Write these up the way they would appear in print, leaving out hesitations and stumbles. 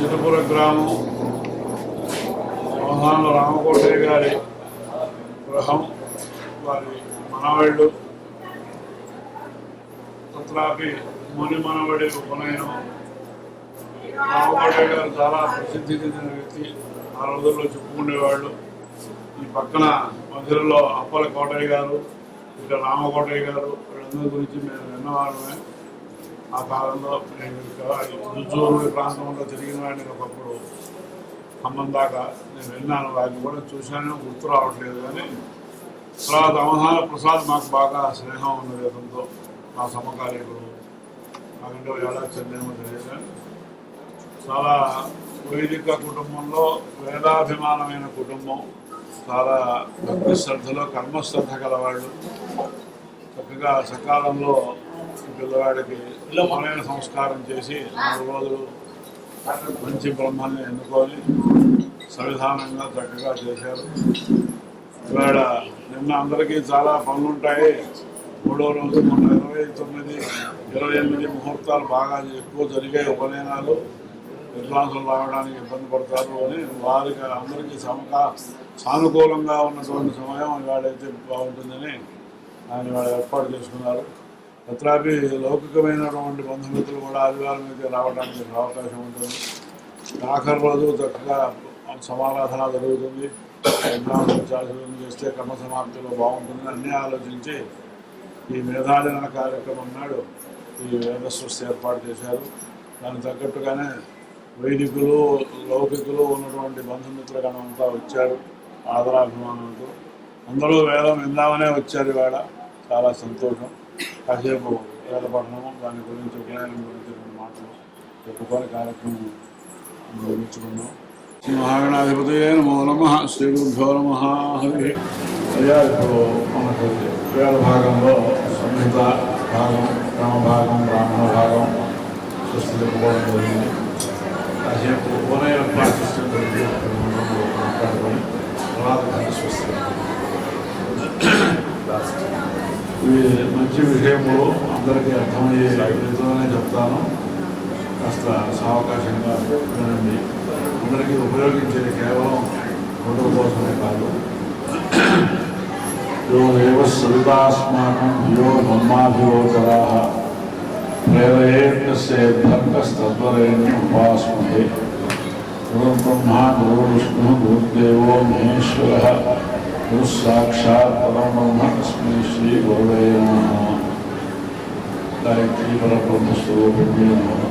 చిరుపుర గ్రామం అవధాన రామకోటయ్య గారి గృహం, వారి మనవాళ్ళు తత్రాపి ముని మనవడి ఉపనయనం. రామకోటయ్య గారు చాలా ప్రసిద్ధి చెందిన వ్యక్తి, ఆ రోజుల్లో చెప్పుకునేవాళ్ళు. ఈ పక్కన మధ్యలో అప్పల కోటయ్య గారు, ఇక్కడ రామకోటయ్య గారు, వీళ్ళందరి గురించి మేము విన్నవాళ్ళమే. ఆ కాలంలో నేను రుజూరు ప్రాంతంలో తిరిగిన వాడిని ఒకప్పుడు, ఖమ్మం దాకా నేను వెళ్ళాను, వాటిని కూడా చూశాను, గుర్తు రావట్లేదు. కానీ తర్వాత అవధాన ప్రసాద్ మాకు బాగా స్నేహం ఉన్నది అతనితో, మా సమకాలీకుడు. నాకంటే ఎలా చెందేమో తెలియదు కానీ చాలా వైదిక కుటుంబంలో వేదాభిమానమైన కుటుంబం, చాలా భక్తి శ్రద్ధలో కర్మశ్రద్ధ గలవాళ్ళు. చక్కగా సకాలంలో పిల్లవాడికి ఉపనయన సంస్కారం చేసి 4 రోజులు మంచి బ్రహ్మాన్ని ఎన్నుకొని సంవిధానంగా చక్కగా చేశారు. ఇవాళ నిన్న అందరికీ చాలా పనులుంటాయి. 3వ రోజు మొన్న 29, 28 ముహూర్తాలు బాగా ఎక్కువ జరిగాయి. ఉపనయనాలు విద్వాంసులు రావడానికి ఇబ్బంది పడతారు అని వారికి అందరికీ సానుకూలంగా ఉన్నటువంటి సమయం ఇవాళైతే బాగుంటుందని ఆయన వాళ్ళు ఏర్పాటు చేసుకున్నారు. తత్రాపి లౌకికమైనటువంటి బంధుమిత్రులు కూడా ఆదివారం అయితే రావడానికి అవకాశం ఉంటుంది. ఆఖరి రోజు చక్కగా సమారాధన జరుగుతుంది. విద్వాంసం చేస్తే కర్మ సమాప్తిలో బాగుంటుందని అన్నీ ఆలోచించి ఈ మేధాజన కార్యక్రమం నాడు ఈ వేదస్వస్తి ఏర్పాటు చేశారు. దానికి తగ్గట్టుగానే వైదికులు లౌకికులు ఉన్నటువంటి బంధుమిత్రుల గణమంతా వచ్చారు. ఆదరాభిమానంతో అందరూ వేదం విందామనే వచ్చారు. ఇవాళ చాలా సంతోషం. కాసేపు వేద పఠనము, దాని గురించి ఉపనయనం గురించి 2 మాటలు చెప్పుకొని కార్యక్రమం నిర్మించుకున్నాం. శ్రీ మహాగణాధిపతయే నమో నమః. శ్రీ గురుభ్యో నమః. హరి. అయ్యా, ఇప్పుడు మనకు వేద భాగంలో సంహిత భాగం, క్రమ భాగం, బ్రాహ్మణ భాగం స్వస్తి చెప్పుకోవడం జరిగింది. కాసేపు ఉపనయన ప్రాశస్త్యం గురించి మాట్లాడుకొని తర్వాత స్వస్తి. ఇవి మంచి విషయములు, అందరికీ అర్థమయ్యే రీతిలోనే చెప్తాను. కాస్త సావకాశంగా వినండి. అందరికీ ఉపయోగించేది కేవలం ఫోటో కోసమే కాదు. యో దేవ సవితాస్మాకం యో బ్రహ్మాభియోచరాః ప్రేరయేత్యస్య భక్తస్తద్వరేణ్యం ఉపాస్మహే. గురు బ్రహ్మా గురు విష్ణు గురుదేవో మహేశ్వరః గురు సాక్షాత్ పరబ్రహ్మ తస్మై శ్రీ గురవే నమః. గాయత్రీ పరబ్రహ్మస్వరూపిణ్యే నమః.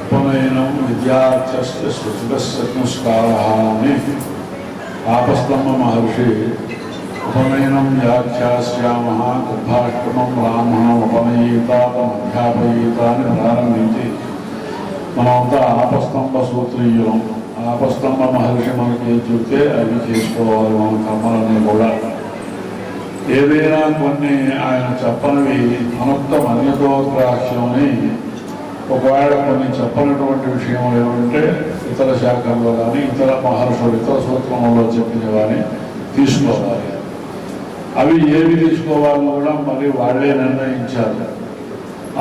ఉపనయనం విద్యార్థ్యస్య శృతికస్య సంస్కారः అని ఆపస్తంభ మహర్షి ఉపనయనం వ్యాఖ్యాస్యామః గర్భాష్టమం బ్రాహ్మణం ఉపనయీత అధ్యాపయీత అని ప్రారంభించి మనమంతా ఆపస్తంభ సూత్రీయులం. ఆపస్తంభ మహర్షి మనకి చెప్తే అవి చేసుకోవాలి. మన కర్మలన్నీ కూడా ఏదైనా కొన్ని ఆయన చెప్పనివి అనుక్తం అన్యతోగ్రాహ్యమని, ఒకవేళ కొన్ని చెప్పనటువంటి విషయం ఏమంటే ఇతర శాఖల్లో కానీ ఇతర మహర్షులు ఇతర సూత్రంలో చెప్పిన కానీ తీసుకోవాలి. అవి ఏవి తీసుకోవాలో కూడా మరి వాళ్ళే నిర్ణయించారు.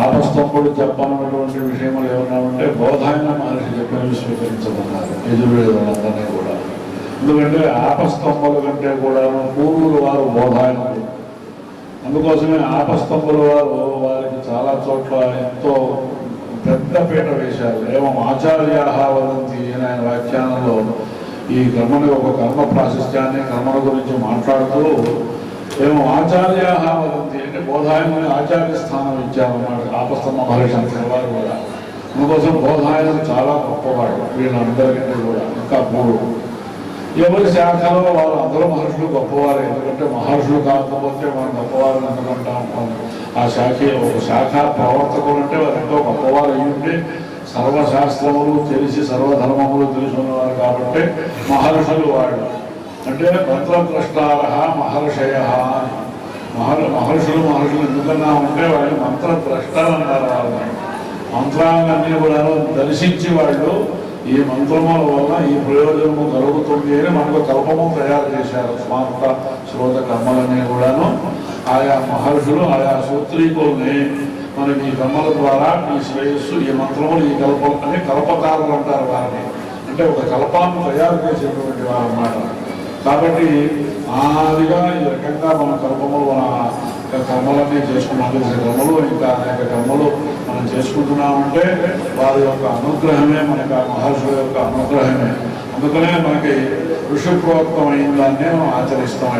ఆపస్తంభుడు చెప్పనటువంటి విషయములు ఏమన్నా ఉంటే బోధాయన మహర్షి చెప్పినవి స్వీకరించమన్నారు యజుర్వేదులందరినీ కూడా. ఎందుకంటే ఆపస్తంభుల కంటే కూడా పూర్వులు వారు బోధాయనులు. అందుకోసమే ఆపస్తంభుల వారు వారికి చాలా చోట్ల ఎంతో పెద్ద పీట వేశారు. ఏమో ఆచార్యాః వదంతి అని ఆయన వ్యాఖ్యానంలో ఈ కర్మని ఒక కర్మ ప్రాశస్త్యాన్ని కర్మల గురించి మాట్లాడుతూ ఏమో ఆచార్యాః వదంతి అంటే బోధాయనుని ఆచార్య స్థానం ఇచ్చారన్నమాట ఆపస్తంభ మహర్షి అంతటి వారు కూడా. అందుకోసం బోధాయనుడు చాలా గొప్పవాడు వీళ్ళందరికంటే కూడా, ఇంకా పూర్వం. ఎవరి శాఖలో వారు అందరూ మహర్షులు గొప్పవారు. ఎందుకంటే మహర్షులు కాకపోతే మనం గొప్పవారు ఎందుకంటా ఉంటాం. ఆ ఒక శాఖ ప్రవర్తకులు అంటే వారు ఎంతో గొప్పవారు అయ్యుంటే సర్వశాస్త్రములు తెలిసి సర్వధర్మములు తెలుసుకున్నవారు కాబట్టి మహర్షులు వాళ్ళు. అంటే మంత్రద్రష్టారః మహర్షయః. మహర్షులు ఎందుకన్నా ఉంటే వాళ్ళు మంత్రద్రష్టాలు అన్నారు. వాళ్ళు మంత్రాలన్నీ కూడా దర్శించి వాళ్ళు ఈ మంత్రముల వల్ల ఈ ప్రయోజనము కలుగుతుంది అని మనకు కల్పము తయారు చేశారు. స్మార్త శ్రోత కర్మలన్నీ కూడాను ఆయా మహర్షులు ఆయా సూత్రీకుల్ని మనకి ఈ కర్మల ద్వారా ఈ శ్రేయస్సు, ఈ మంత్రములు, ఈ కల్పకారులు అంటారు వారిని. అంటే ఒక కల్పాన్ని తయారు చేసేటువంటి వారు అన్నమాట. కాబట్టి ఆదిగా ఈ రకంగా మన కల్పములు, మన కర్మలన్నీ చేసుకున్నాం. కర్మలు ఇంకా అనేక కర్మలు మనం చేసుకుంటున్నామంటే వారి యొక్క అనుగ్రహమే, మనకి ఆ మహర్షుల యొక్క అనుగ్రహమే. అందుకనే మనకి ఋషి ప్రోక్తమైన దాన్నే మనం ఆచరిస్తాం.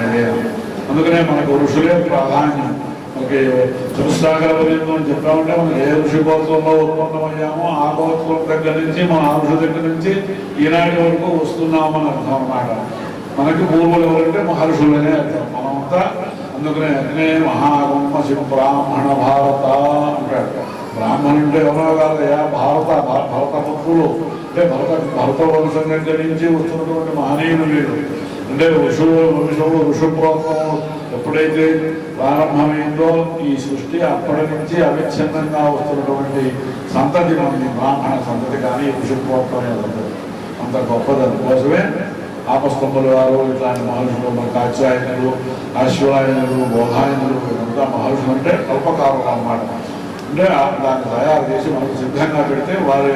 అందుకనే మనకు ఋషులే ప్రాధాన్యం. మనకి చతుస్సాగర పర్యంతం అని చెప్పామంటే మనం ఏ ఋషి గోత్రంలో ఉత్పన్నమయ్యామో ఆ గోత్రం దగ్గర నుంచి మన ఆ ఋషి దగ్గర నుంచి ఈనాటి వరకు వస్తున్నామని అర్థం అన్నమాట. మనకి పూర్వులు ఎవరంటే మహర్షులనే అర్థం. మనమంతా అందుకనే అగ్నే మహాబ్రహ్మశి బ్రాహ్మణ భారత అంటాడు. బ్రాహ్మణుడు అంటే ఎవరో కాదయా, భరతపుత్రులు అంటే భరత వంశం దగ్గర నుంచి వస్తున్నటువంటి మహనీయులు వీరు. అంటే ఋషుప్రోత్సవం ఎప్పుడైతే ప్రారంభమైందో ఈ సృష్టి అప్పటి నుంచి అవిచ్ఛిన్నంగా వస్తున్నటువంటి సంతతి మనది బ్రాహ్మణ సంతతి. కానీ ఋషుప్రోత్సవమే అంత గొప్పది. అందుకోసమే ఆపస్తంభుల వారు ఇట్లాంటి మహర్షులు, మన కాత్యాయనులు, అశ్వాయనులు, బోధాయనులు, ఇదంతా మహర్షులు అంటే కల్పకారులు అన్నమాట. అంటే దాన్ని తయారు చేసి మనకు సిద్ధంగా పెడితే వారి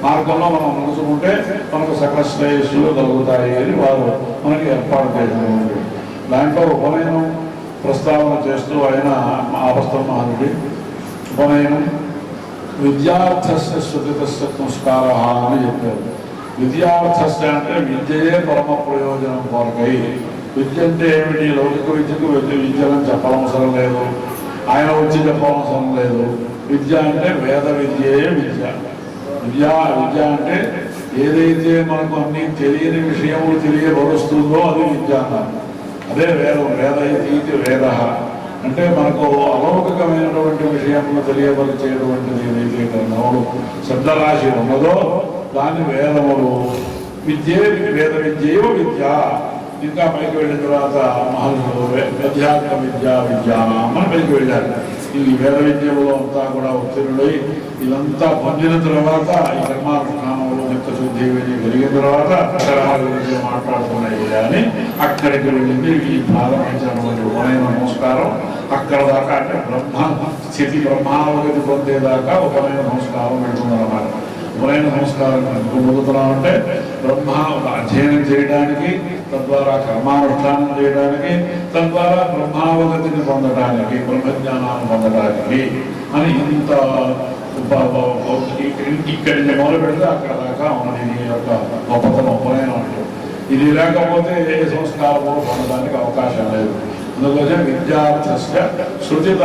మార్గంలో మనం నడుచుకుంటే మనకు సకల శ్రేయస్సులు కలుగుతాయి అని వారు మనకి ఏర్పాటు చేసినటువంటి దాంట్లో ఉపనయనం ప్రస్తావన చేస్తూ ఆయన ఆపస్తంభ మహర్షి ఉపనయనం విద్యార్థస్య శృతితస్య సంస్కార అని చెప్పారు. విద్యార్థస్య అంటే విద్యయే పరమ ప్రయోజనం కొరకై. విద్య అంటే ఏమిటి? లౌకిక విద్యకు విద్యలను చెప్పనవసరం లేదు, ఆయన వచ్చి చెప్పనవసరం లేదు. విద్య అంటే వేద విద్యయే విద్య. విద్య అంటే ఏదైతే మనకు అన్ని తెలియని విషయములు తెలియబరుస్తుందో అది విద్య అన్నారు. అదే వేదం. వేదైతి వేద అంటే మనకు అలౌకికమైనటువంటి విషయములు తెలియబరిచేటువంటిది ఏదైతే గ్రంథములు శబ్దరాశి ఉన్నదో దాన్ని వేదములు. విద్యే వేద విద్యయో విద్య. ఇంకా పైకి వెళ్ళిన తర్వాత మహర్షులు అధ్యాత్మ విద్యామని పైకి వెళ్ళారు. ఈ వేద విద్యలో అంతా కూడా ఉత్తీర్ణుడై ఇదంతా పొందిన తర్వాత ఈ కర్మానుష్ఠానంలో నిత్యశుద్ధి కలిగిన తర్వాత అక్షరాల గురించి మాట్లాడుతున్నాయి అని అక్కడికి వెళ్ళింది ఈ ప్రారంభించినటువంటి ఉపనయన నమస్కారం. అక్కడ దాకా అంటే స్థితి బ్రహ్మావగతి పొందేదాకా ఉపనయన నమస్కారం పెడుతుందన్నమాట. ఉపనయన నమస్కారం ఎందుకు పొందుతున్నామంటే బ్రహ్మ అధ్యయనం చేయడానికి, తద్వారా కర్మానుష్ఠానం చేయడానికి, తద్వారా బ్రహ్మావగతిని పొందడానికి, బ్రహ్మజ్ఞానాన్ని పొందడానికి అని ఇంత ఇక్కడి నుంచి మొదలు పెడితే అక్కడ దాకా ఉన్నది ఈ యొక్క గొప్పతనం ఉపనయనం అంటే. ఇది లేకపోతే ఏ సంస్కారము పొందడానికి అవకాశం లేదు. అందుకోసే విద్యార్థస్య శృతిత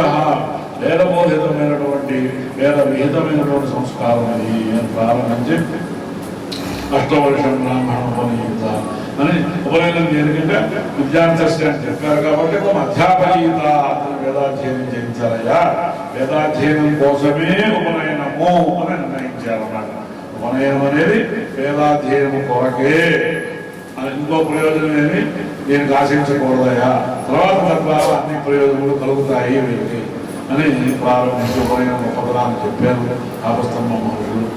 వేదబోధితమైనటువంటి వేద విహితమైనటువంటి సంస్కారం అది ప్రారంభించి అష్టవర్షం బ్రాహ్మణం ఉపనీత అని ఉపనయనం దేనికంటే విద్యార్థస్య అని చెప్పారు కాబట్టి అధ్యాపనీత అతను వేదాధ్యయనం చేయించాలయ్యా. వేదాధ్యయనం కోసమే ఉపనయనము అని నిర్ణయించారన్నమాట. ఉపనయనం అనేది వేదాధ్యయనం కొరకే అని. ఇంకో ప్రయోజనం ఏమి దీనికి ఆశించకూడదయా, తర్వాత తద్వారా అన్ని ప్రయోజనాలు కలుగుతాయి వీరికి అని ప్రారంభించి ఉపనయనం గొప్పతనాన్ని చెప్పారు ఆపస్తంభ మహర్షులు.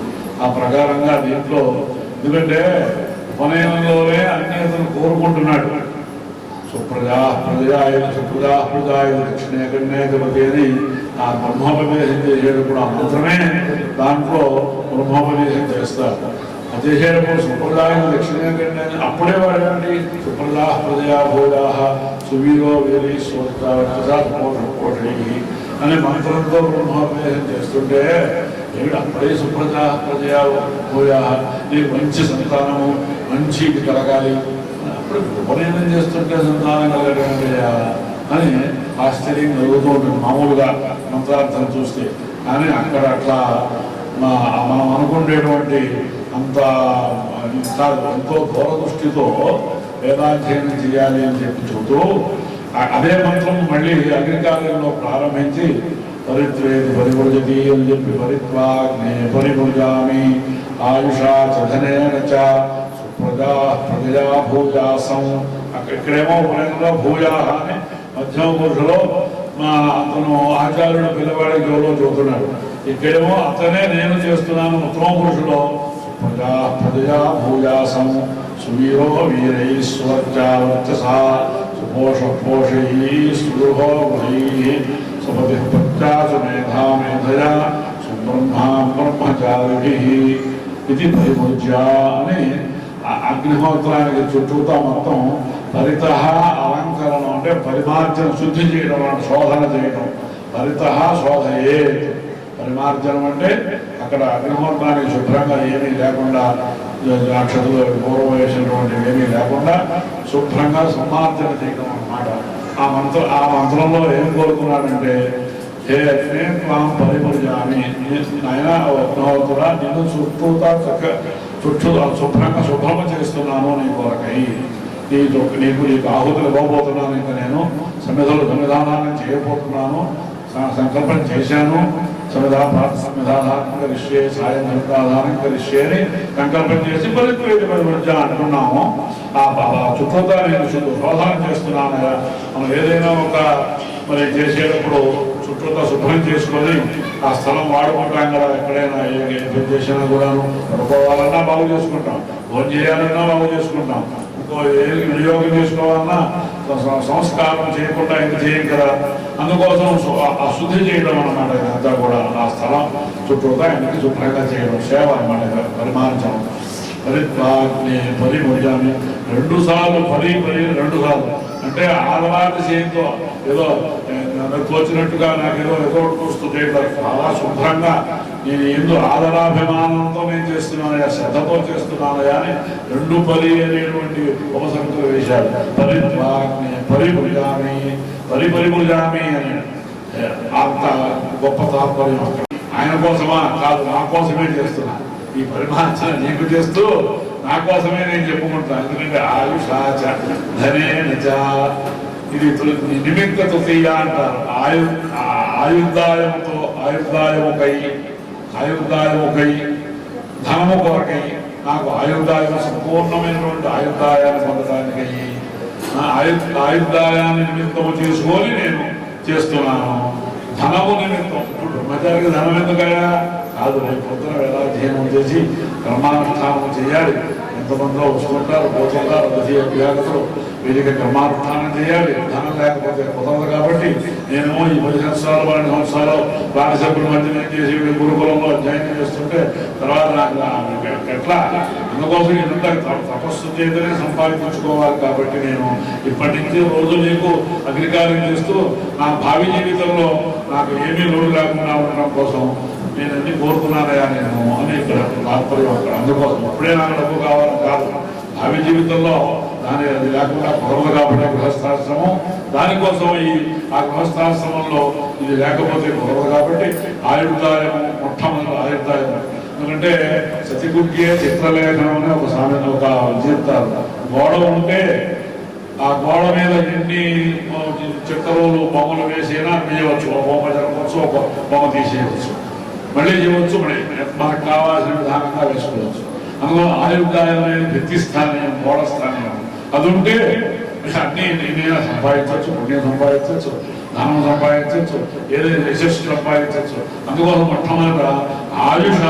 ఆ ప్రకారంగా దీంట్లో ఎందుకంటే ఉపనయనంలోనే అన్ని అతను కోరుకుంటున్నాడు. సుప్రజాయ దక్షిణే కన్నే గమతి అని ఆ బ్రహ్మోపదేశం చేసేటప్పుడు ఆ మంత్రమే దాంట్లో బ్రహ్మోపదేశం చేస్తారు. చేసేటప్పుడు సుప్రజాయ దక్షిణే కన్నే అప్పుడే వాడండి సుప్రజా భోజా సువీరో వీరి పోషి అనే మంత్రంతో బ్రహ్మోపదేశం చేస్తుంటే ఏమిటి అప్పుడే ప్రజయా భోజా నీకు మంచి సంతానము మంచి ఇది కలగాలి, అప్పుడు ఉపనయనం చేస్తుంటే సంతానం కలగడం అని ఆశ్చర్యం కలుగుతూ ఉంటుంది మామూలుగా మంత్రార్థం చూస్తే. కానీ అక్కడ అట్లా మనం అనుకునేటువంటి అంత ఎంతో దూరదృష్టితో వేదాధ్యయనం చేయాలి అని చెప్పి చెబుతూ అదే మంత్రం మళ్ళీ అగ్నికార్యంలో ప్రారంభించి పరిత్వేది పరివృజతి అని చెప్పి పరిత్వాగ్నే పరివృజామి ఆయుషా చధనేన చ ప్రజా భూజాసం. ఇక్కడేమో ఉపనయనంలో భూజా అని మధ్యమ పురుషులో అతను ఆచార్యుడు పిల్లవాడి జోలో చూస్తున్నాడు. ఇక్కడేమో అతనే నేను చేస్తున్నాను ఉత్తమ పురుషులో ప్రజా భూజాసం సువీరో వీరైశ్వర్చా సుపోషై సుగృహో వై సుపతి పత్యాసు మేధా మేధయా బ్రహ్మచారి ఇది పరిముజ్య అని అగ్నిహోత్రానికి చుట్టూతా మొత్తం పరిత అలంకరణం అంటే పరిమార్జన శుద్ధి చేయడం, శోధన చేయడం. పరిత శోధయే, పరిమార్జనం అంటే అక్కడ అగ్నిహోత్రానికి శుభ్రంగా ఏమీ లేకుండా, అక్షతులు పూర్వం వేసినటువంటివి ఏమీ లేకుండా శుభ్రంగా సమార్జన చేయడం అన్నమాట. ఆ మంత్రంలో ఏం కోరుకున్నాడంటే, ఏ అగ్నే త్వాం పరిమర్జామి, ఆయన అగ్నిహోత్రుడా నిన్ను చుట్టూ శుభ్రంగా శుభ్రమ చేస్తున్నాను నీ కొరకై, నీకు ఆహుతులు ఇవ్వబోతున్నాను. ఇంకా నేను సంవిధానాన్ని చేయబోతున్నాను, సంకల్పం చేశాను. సంవిధానాత్మక రిష్యే సాయం సంవిధానం రిష్యే అని సంకల్పం చేసి పరిమర్జ అంటున్నాము. ఆ చుట్టూతా నేను శోధన చేస్తున్నాను. మనం ఏదైనా ఒక మరి చేసేటప్పుడు చుట్టూతా శుభ్రం చేసుకొని ఆ స్థలం వాడుకుంటాం కదా. ఎక్కడైనా ఏ చేసినా కూడాను పడుకోవాలన్నా బాగు చేసుకుంటాం, భోజనం చేయాలన్నా బాగు చేసుకుంటాం, ఇంకో ఏ వినియోగం చేసుకోవాలన్నా సంస్కారం చేయకుండా ఇది చేయం కదా. అందుకోసం అశుద్ధి చేయడం అన్నమాట. ఇదంతా కూడా ఆ స్థలం చుట్టూతా ఆయనకి శుభ్రంగా చేయడం సేవ అన్నమాట, పరిమార్జనం. పరిమర్జామి 2 సార్లు, 2 సార్లు అంటే ఆడవారి చేతితో ఏదో తోచినట్టుగా నాకు ఏదో చూస్తూ చేయడం. చాలా శుభ్రంగా నేను ఎందుకు ఆదరాభిమానంతో నేను చేస్తున్నానయా, శ్రద్ధతో చేస్తున్నానయా అని 2 పరి అనేటువంటి ఉపసంఖ్యలు వేశాడు. పరిమర్జామి అని అంత గొప్ప తాత్పర్యం. ఆయన కోసమా కాదు, నా కోసమే చేస్తున్నా. ఈ పరిమార్జన నీకు చేస్తూ నా కోసమే నేను చెప్పుకుంటాను. ఎందుకంటే ఆయుషాచ ధనేనచ, ఇది నిమిత్త తృతీయ అంటారు. ఆయుర్దాయముకై ధనము కొరకై, నాకు ఆయుర్దాయం సంపూర్ణమైనటువంటి ఆయుర్దాయాన్ని పొందడానికై, ఆయుర్దాయాన్ని నిమిత్తము చేసుకొని నేను చేస్తున్నాను. ధనము నిమిత్తం. ఇప్పుడు బ్రహ్మచారికి ధనం ఎందుకయ్యా కాదు, రేపు పొద్దున వేదాధ్యయనం చేసి కర్మానుష్ఠానం చేయాలి. ఎంతమందిలో వస్తుంటారు, పోతుంటారు, అభ్యాగతులు, వీరికి కర్మానుష్ఠానం చేయాలి. ధనం లేకపోతే కుదరదు. కాబట్టి నేను ఈ 10 సంవత్సరాలు 12 సంవత్సరాలు బాలసభ్యుల మధ్య నేను చేసి గురుకులంలో అధ్యయనం చేస్తుంటే తర్వాత నాకు ఎట్లా, అందుకోసం ఇదంతా తపస్సు చేతనే సంపాదించుకోవాలి. కాబట్టి నేను ఇప్పటి నుంచి రోజు నీకు అగ్నికార్యం చేస్తూ నా భావి జీవితంలో నాకు ఏమీ లోటు లేకుండా ఉండడం కోసం నేను అన్ని కోరుకున్నానయా నేను అని ఇక్కడ తాత్పర్యం. అక్కడ అందుకోసం అప్పుడే నాకు డబ్బు కావాలని కాదు, భావి జీవితంలో అది లేకుండా కుదరదు. కాబట్టి గృహస్థాశ్రమం దానికోసం ఆ గృహస్థాశ్రమంలో ఇది లేకపోతే కుదరదు. కాబట్టి ఆయుర్దాయము, మొట్టమొదటి ఆయుర్దాయము. ఎందుకంటే సతిగుగ్గే చిత్రలేఖనం అని ఒక సామెత, ఒక చెప్తారు. గోడ ఉంటే ఆ గోడ మీద ఎన్ని చిత్రలు బొమ్మలు వేసినా వేయవచ్చు. ఒక బొమ్మ జరగవచ్చు, ఒక బొమ్మ తీసేయవచ్చు, మళ్ళీ చేయవచ్చు, మళ్ళీ మనకు కావాల్సిన విధానంగా వేసుకోవచ్చు. అందులో ఆయుర్దాయం అనేది వ్యక్తి స్థానం, గోడ స్థానం. అది ఉంటే అన్ని నేనైనా సంపాదించవచ్చు, పుణ్యం సంపాదించవచ్చు, ధనం సంపాదించవచ్చు, ఏదైనా యశస్సు సంపాదించవచ్చు. అందుకోసం మొట్టమొదట ఆయుష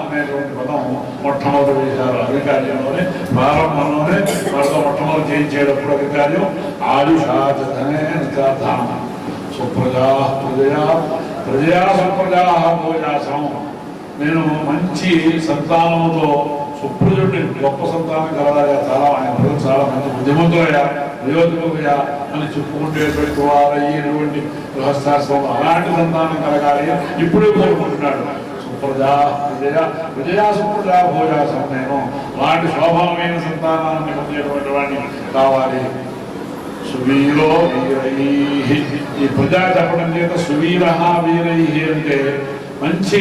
అనేటువంటి పదం మొట్టమొదటి వేశారు. అగ్నికార్యంలోనే ప్రారంభంలోనే వాళ్ళతో మొట్టమొదటి చేయించేటప్పుడు అగ్నికార్యం ఆయుషాధనే ధామ సుప్రజా ప్రజయా సుప్రజా భోజాసం. నేను మంచి సంతానంతో సుప్రజుడిని, గొప్ప సంతానం కలగాలి. చాలా ఆయన ప్రజలు చాలా మంచి బుద్ధిమంతులయ్యా, ప్రయోజకులయ్యా అని చెప్పుకుంటేటువంటి వారయ్యేటువంటి గృహస్థాశ్రమం అలాంటి సంతానం కలగాలి ఇప్పుడే కోరుకుంటున్నాడు. విజయా సుప్రజా భోజాసం. నేను అలాంటి శోభనమైన సంతానాన్ని పొందేటువంటి వాడిని కావాలి. సువీరో వీరై, ఈ ప్రజా చెప్పడం చేత సువీర వీరై అంటే మంచి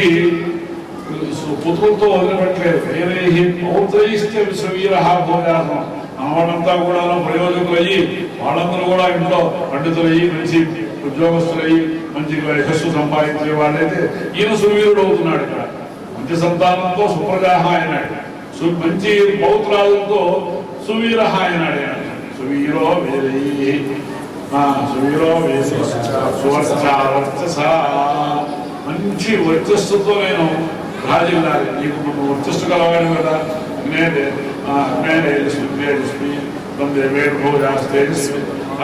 పుత్రులతో వదిలిపెట్టలేదు. వీరై పౌత్రైస్తే సువీర భోజాసం. మనవాళ్ళంతా కూడా ప్రయోజకులయ్యి, వాళ్ళందరూ కూడా ఇంట్లో పండితులయ్యి, మంచి ఉద్యోగస్తులయ్యి, మంచి యశస్సు సంపాదించే వాళ్ళైతే ఈయన సువీరుడు అవుతున్నాడు. ఇక్కడ మంచి సంతానంతో సుప్రజాహ అయినాడు, మంచి పౌత్రాలతో సువీర అయినాడు. సువీరో వీరై, సువీరో వర్చస, మంచి వర్చస్సుతో నేను రాజులాలి. నీకు నువ్వు వర్చస్సు కలవాడు కదా.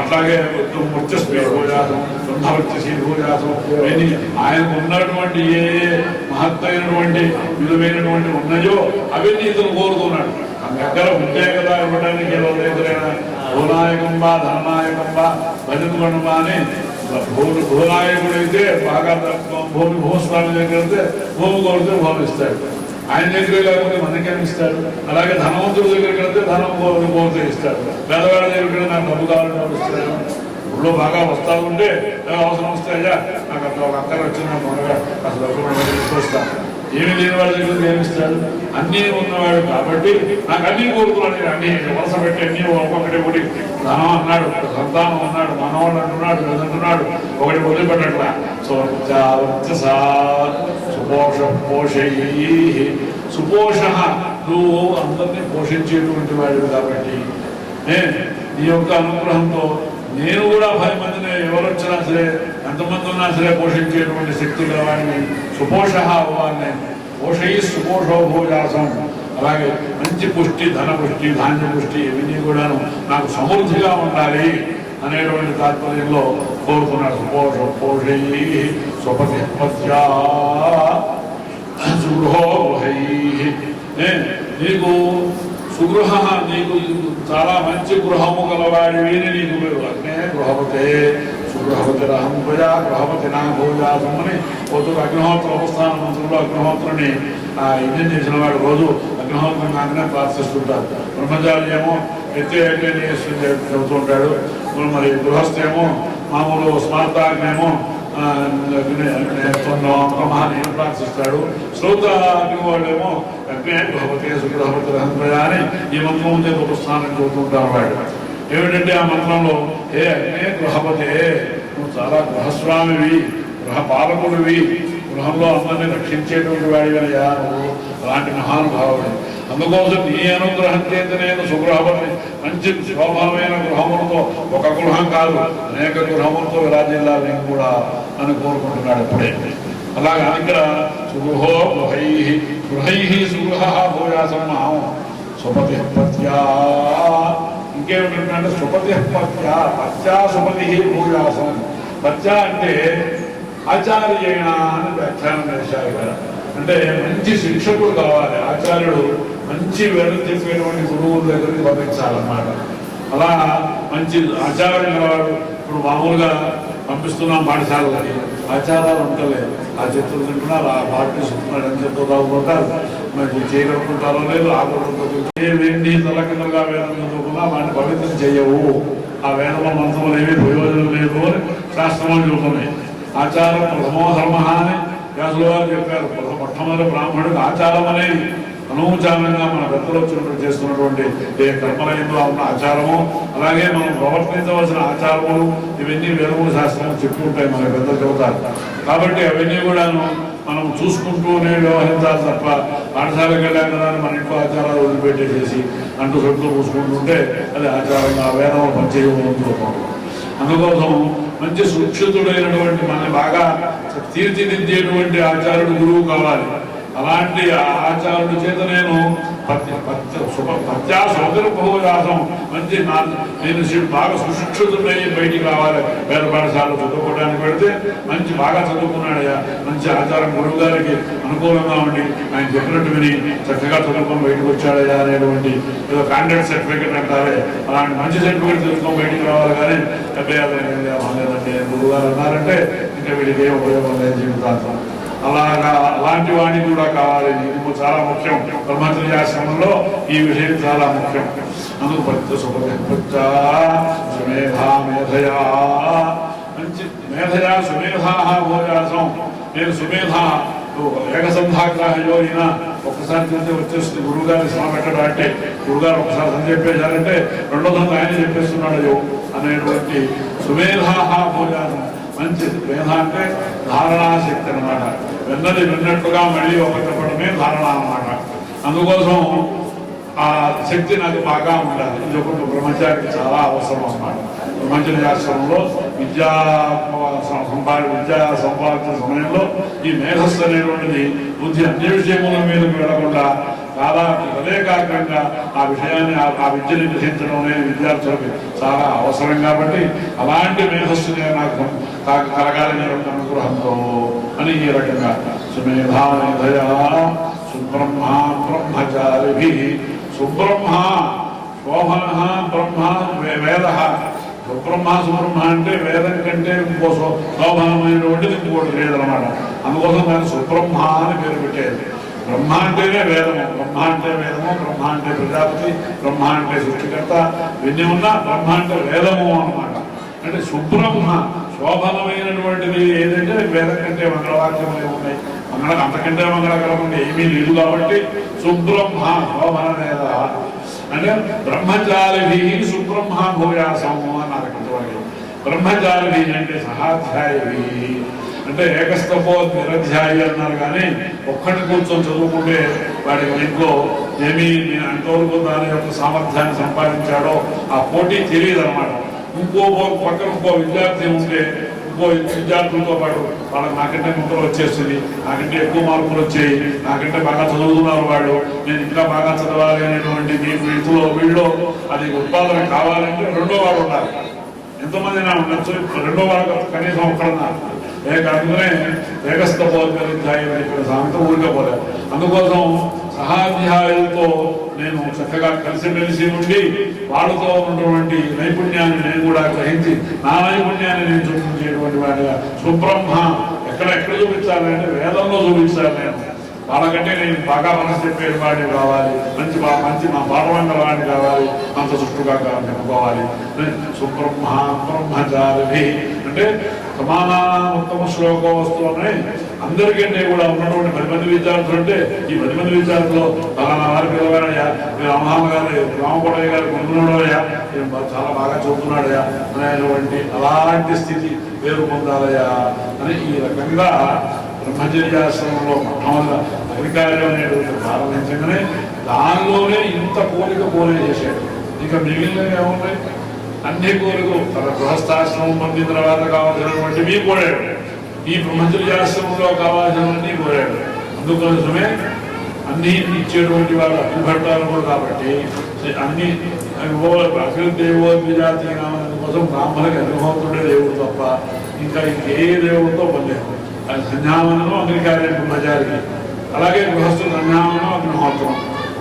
అట్లాగే ముత్యస్పీభూజాసం బ్రహ్మవృత్తిశీభూజాసం ఇవన్నీ ఆయనకు ఉన్నటువంటి ఏ మహత్తైనటువంటి విలువైనటువంటి ఉన్నాయో అవన్నీ ఇతను కోరుకున్నాడు. దగ్గర ఉంటే కదా ఇవ్వడానికి ఏదో లేదురైనా భూనాయకంబా ధననాయకంబా భజనకంబా అని భూనాయకుడు అయితే బాగా భూస్వామి దగ్గర అయితే భూమి కోరితే భూమి ఇస్తాడు. ఆయన దగ్గర లేకపోతే మనకేమిస్తాడు. అలాగే ధనవంతుడి దగ్గరికి వెళ్తే ధనం కోరితే ఇస్తాడు. పేదవాళ్ళ దగ్గర నాకు డబ్బు కావాలని ఇస్తాడు. ఊళ్ళో బాగా వస్తా ఉంటే అవసరం వస్తే అయ్యా నాకు అట్లా ఒక అక్కర వచ్చిన మొదలుగా అసలు డబ్బులు తీసుకొస్తాను. ఏమి లేని వాళ్ళ దగ్గర ఏమిస్తాడు. అన్నీ ఉన్నవాడు కాబట్టి నాకు అన్నీ కోరుకున్నాడు. అన్నీ వలస పెట్టి అన్నీ ఒక్కొక్కటి ఒకటి ధనం అన్నాడు, సంతానం అన్నాడు, మనవాళ్ళు అంటున్నాడు, అంటున్నాడు, ఒకటి వదిలిపెట్టట్లా. సుపోష పోషై సుపోష నువ్వు అందరినీ పోషించేటువంటి వాడు కాబట్టి నీ యొక్క అనుగ్రహంతో నేను కూడా 10 మందిని ఎవరు వచ్చినా సరే ఎంతమంది ఉన్నా సరే పోషించేటువంటి శక్తి గలవాడిని సుపోష వాడిని పోషయి సుపోషో భోజాసం. అలాగే మంచి పుష్టి, ధన పుష్టి, ధాన్య పుష్టి ఇవన్నీ కూడాను నాకు సమృద్ధిగా ఉండాలి అనేటువంటి తాత్పర్యంలో కోరుకున్నాడు. సుపోష పోషయి స్వపతి పత్యా సుగృహో గుహై నీకు సుగృహ నీకు చాలా మంచి గృహము గలవాడివి నీకు పేరు. అగ్నే గృహపతే సుగృహపతి రహంభయా గృహపతి నా భోజాసమని పొద్దుకు అగ్నిహోత్ర ఉపస్థాన మంత్రులు అగ్నిహోత్రుని యజ్ఞం చేసిన వాడు రోజు అగ్నిహోత్రం కాకనే ప్రార్థిస్తుంటారు. బ్రహ్మచారి ఏమో ఎత్తే చెబుతూ ఉంటాడు. మరి గృహస్థేమో మామూలు స్మార్తాగ్నేమో బ్రహ్మాన్ని ప్రార్థిస్తాడు. శ్రోత అగ్ని వాళ్ళేమో అగ్నే గృహపతి సుగృహపతి రహంభయా అని ఈ మంత్రం ఉంటే ఉపస్థానం చదువుతుంటారు. వాడు ఏమిటంటే ఆ మంత్రంలో ఏ అగ్నే గృహపతే నువ్వు చాలా గృహస్వామివి, గృహపాలకుడివి, గృహంలో అందరినీ రక్షించేటువంటి వాడివయ్యా నువ్వు అలాంటి మహానుభావుడు. అందుకోసం నీ అనుగ్రహం చేత నేను సుగృహపతి మంచి శోభమైన గృహములతో ఒక గృహం కాదు అనేక గృహములతో విరాజిల్లాలని కూడా అని కోరుకుంటున్నాడు ఎప్పుడే. అలాగా ఇక్కడ సుగృహో గృహై గృహై సుగృహ భూయాసం మహం సుపతి పత్యా. ఇంకేమిటంటే సుపతి పత్యా పత్యా సుపతి భూయాసం. పత్యా అంటే ఆచార్యేణ అని వ్యాఖ్యానం చేశారు కదా. అంటే మంచి శిక్షకుడు కావాలి. ఆచార్యుడు మంచి వేదం చెప్పేటువంటి గురువుల దగ్గరికి పంపించాలన్నమాట. అలా మంచి ఆచార్యం గలవాడు. ఇప్పుడు మామూలుగా పంపిస్తున్నాం పాఠశాలకి, ఆచారాలు ఉండలేదు. ఆ చెట్లు తింటున్నారు, ఆ పార్టీ చెప్తున్నాడు అని చెప్తూ తాగుతుంటారు. మరి చేయగలుగుతుంటారో లేదు ఆగలుగుతుంది. ఏ వెండి తలకిందలుగా వేదం చదువుకున్నా వాటిని పవిత్రం చేయవు. ఆ వేదమ మంత్రములు ఏమీ ప్రయోజనం లేదు అని శాస్త్రములు చెబుతున్నాయి. ఆచారం ప్రథమో ధర్మ అని వ్యాసుల వారు చెప్పారు. మొట్టమొదటి బ్రాహ్మణుడికి ఆచారం అనేది అనూచారంగా మన పెద్దలు వచ్చినప్పుడు చేస్తున్నటువంటి ఏ కర్మలయంలో ఉన్న ఆచారము, అలాగే మనం ప్రవర్తించవలసిన ఆచారములు ఇవన్నీ వేదముల శాస్త్రం చెప్పుకుంటాయి, మన పెద్దలు చెబుతారు. కాబట్టి అవన్నీ కూడాను మనం చూసుకుంటూనే వ్యవహరించాలి తప్ప పాఠశాలకు వెళ్ళాం కదా మన ఇంట్లో ఆచారాలు వదిలిపెట్టేసేసి అంటూ చెట్లు పూసుకుంటుంటే అది ఆచారంగా వేదములు పనిచేయకుండా. అందుకోసం మంచి సురక్షితుడైనటువంటి మన బాగా తీర్చిదిద్దేటువంటి ఆచార్యుడు గురువు కావాలి. అలాంటి ఆచారుడి చేత నేను పత్యా సోదరభోజాసం మంచి నేను బాగా సుశిక్షితుడై బయటికి రావాలి. వేద పాఠశాలలో చదువుకోవడానికి పెడితే మంచి బాగా చదువుకున్నాడయ్యా, మంచి ఆచారం గురువు గారికి అనుకూలంగా ఉండి ఆయన చెప్పినట్టు విని చక్కగా చదువుకొని బయటకు వచ్చాడయ్యా అనేటువంటి ఏదో కాండిడేట్ సర్టిఫికేట్ అంటారే అలాంటి మంచి సర్టిఫికేట్ తెలుసుకొని బయటికి రావాలి. కానీ లేదంటే గురువు గారు అన్నారంటే ఇంకా వీడికి ఏం ఉపయోగం లేదు జీవితాంతం. అలాగా అలాంటి వాణి కూడా కావాలి. ఇది చాలా ముఖ్యం. బ్రహ్మచర్యాశ్రమంలో ఈ విషయం చాలా ముఖ్యం. అందుకు సుమేధా మేధయా మంచి మేధయా సుమేధా భోజాసం. నేను సుమేధా ఏకసంధాగ్రహయోగిన ఒక్కసారి చెప్తే వచ్చేస్తుంది. గురువుగారిని శ్రమ పెట్టడం అంటే గురుగారు ఒకసారి అని చెప్పేశారంటే రెండో సంత ఆయన చెప్పేస్తున్నాడు అనేటువంటి సుమేధా భోజాసం. మంచి మేధ అంటే ధారణాశక్తి అనమాట. విన్నది విన్నట్టుగా మళ్ళీ ఒక చెప్పడమే ధారణ అన్నమాట. అందుకోసం ఆ శక్తి నాకు బాగా ఉండాలి. ఇది ఒక బ్రహ్మచారికి చాలా అవసరం అన్నమాట. బ్రహ్మచర్యాశ్రమంలో విద్యా సంపాదించే సమయంలో ఈ మేధస్సు అనేటువంటిది బుద్ధి అన్ని విషయముల మీదకి వెళ్లకుండా చాలా హృదయకారంగా ఆ విషయాన్ని ఆ విద్యని గ్రహించడం అనేది విద్యార్థులకు చాలా అవసరం కాబట్టి అలాంటి మేధస్సునే నాకు కలగాలని అనుగ్రహంతో అని ఈ రకంగా సుమేధా మేధయా సుబ్రహ్మ బ్రహ్మచారి సుబ్రహ్మ శోభన బ్రహ్మ వేద సుబ్రహ్మ సుబ్రహ్మ అంటే వేదం కంటే ఇంకో శోభనమైనటువంటిది ఇంకోటి లేదనమాట. అందుకోసం దాన్ని సుబ్రహ్మ అని పేరు పెట్టేది. బ్రహ్మ అంటేనే వేదము, బ్రహ్మ అంటే వేదము, బ్రహ్మ అంటే ప్రజాపతి, బ్రహ్మ అంటే సృష్టికర్త, ఇవన్నీ ఉన్నా బ్రహ్మ అంటే వేదము అన్నమాట. అంటే సుబ్రహ్మ శోభనమైనటువంటిది ఏదంటే వేదం కంటే మంగళవాక్యములు ఉన్నాయి. అంతకంటే మంగళకరమైన ఏమీ లేదు కాబట్టి సుబ్రహ్మ శోభన వేద అంటే బ్రహ్మచారి సుబ్రహ్మ భూయాసము అన్నారు. బ్రహ్మచారి అంటే సహాధ్యాయి అంటే ఏకస్తపో నిరధ్యాయి అన్నారు. కానీ ఒక్కటి కూర్చొని చదువుకుంటే వాడి ఇంట్లో ఏమీ ఎంతవరకు దాని యొక్క సామర్థ్యాన్ని సంపాదించాడో ఆ పోటీ తెలియదు అనమాట. పక్కన ఇంకో విద్యార్థి ఉంటే ఇంకో విద్యార్థులతో పాటు వాళ్ళకి నాకంటే ముక్కలు వచ్చేస్తుంది, నాకంటే ఎక్కువ మార్కులు వచ్చాయి, నాకంటే బాగా చదువుతున్నారు వాళ్ళు, నేను ఇంకా బాగా చదవాలి అనేటువంటి మీకు ఇంట్లో వీళ్ళు అది ఉత్పాదన కావాలంటే రెండో వాడు ఉండాలి. ఎంతమంది నా ఉండొచ్చు, రెండో వాడు కనీసం ఒక్కడున్నారు. అందుకనే ఏకస్తపోధ్యాయం ఇక్కడ సామెత ఊరికే పోలేదు. అందుకోసం సహాధ్యాయులతో నేను చక్కగా కలిసిమెలిసి ఉండి వాళ్ళతో ఉన్నటువంటి నైపుణ్యాన్ని నేను కూడా గ్రహించి నా నైపుణ్యాన్ని నేను చూపించేటువంటి వాడిగా సుబ్రహ్మ ఎక్కడ చూపించాలంటే వేదంలో చూపించాలి. నేను వాళ్ళకంటే నేను బాగా మనసు చెప్పేది వాడిని కావాలి, మంచి మా పాఠవంగ వాడిని కావాలి, అంత చుట్టుగా చెప్పుకోవాలి. సుబ్రహ్మ బ్రహ్మచారి అంటే సమానాత్తమ శ్లోకం వస్తువునే అందరికంటే కూడా ఉన్నటువంటి 10 మంది విద్యార్థులు అంటే ఈ 10 మంది విద్యార్థులు ఫలానా వారి పిల్లవాడయ్యా, రామహామ గారు రామకోటయ్య గారు గురుకున్నాడయ్యా, చాలా బాగా చదువుతున్నాడయ్యా అనేటువంటి అలాంటి స్థితి పేరు పొందాలయ్యా అని ఈ రకంగా బ్రహ్మచర్యాశ్రమంలో మొట్టమొదటి అధికారం అనేటువంటి ప్రారంభించగానే దానిలోనే ఇంత పోలే చేశాడు. ఇక మిగిలినవి ఏమున్నాయి? అన్ని కోరికలు తన గృహస్థాశ్రమం పొందిన తర్వాత కావాల్సినటువంటివి కోరాడు. ఈ బ్రహ్మచర్యాశ్రమంలో కావాల్సినవన్నీ కోరాడు. అందుకోసమే అన్ని ఇచ్చేటువంటి వాడు అభిభట్టాలు కూడా కాబట్టి అన్ని అఖిల దేవోద్విజాతి కోసం బ్రాహ్మణులకు అగ్నిహోత్రుడే దేవుడు తప్ప ఇంకా ఇంకే దేవుడితో పనిలేదు. అది సంధ్యావనం అగ్నికార్యం బ్రహ్మచారికి, అలాగే గృహస్థు సంధ్యావనం అగ్నిహోత్రం.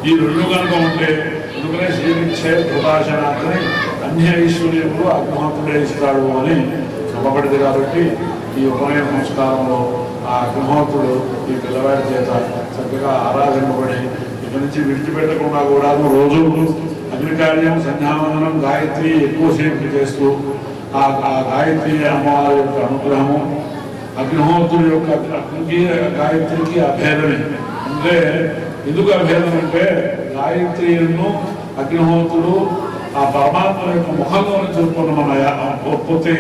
ఈ రెండు కనుక ఉంటే అందుకనే శ్రీనిచ్చే కృతాశనాన్ని అన్ని ఐశ్వర్యములు అగ్నిహోత్రుడే ఇస్తాడు అని చెప్పబడింది. కాబట్టి ఈ ఉపనయన సంస్కారంలో ఆ అగ్నిహోత్రుడు ఈ పిల్లవాడి చేత చక్కగా ఆరాధింపబడి ఇక్కడి నుంచి విడిచిపెట్టకుండా కూడా రోజు అగ్నికార్యం సంధ్యావందనం గాయత్రి ఎక్కువసేపు చేస్తూ ఆ గాయత్రి అమ్మవారి యొక్క అనుగ్రహము అగ్నిహోత్రుడి యొక్క అగ్నికి గాయత్రికి అభేదమే. అంటే ఎందుకు అభేదం అంటే గాయత్రిను అగ్నిహోత్రుడు ఆ పరమాత్మ యొక్క ముఖంలోనే చూసుకున్న ఉత్పత్తి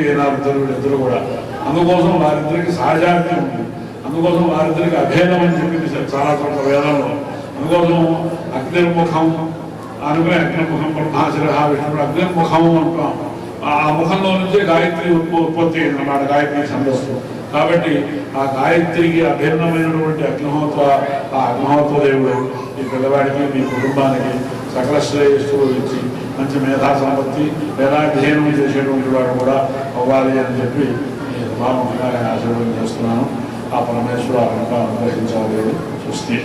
ఇద్దరు కూడా. అందుకోసం వారిద్దరికి సహజాత్యం ఉంది. అందుకోసం వారిద్దరికి అభేదం అని చెప్పింది చాలా చోట్ల వేదంలో. అందుకోసం అగ్నిర్ముఖం అనుకునే అగ్నిముఖం బ్రహ్మాశిర విష్ణుడు అగ్నిర్ముఖము అంటున్నాం. ఆ ముఖంలో నుంచే గాయత్రి ఉత్పత్తి అన్నమాట, గాయత్రి ఛందస్సు. కాబట్టి ఆ గాయత్రికి అభిన్నమైనటువంటి అగ్నిహోత్ర దేవుడు ఈ పిల్లవాడికి మీ కుటుంబానికి సకల శ్రేయస్సులు ఇచ్చి మంచి మేధా సంపత్తి వేదాధ్యయనం చేసేటువంటి వాడు కూడా అవ్వాలి అని చెప్పి నేను భావంగా ఆశీర్వాదం చేస్తున్నాను. ఆ పరమేశ్వరు అనుగ్రహించాలి. సృష్టి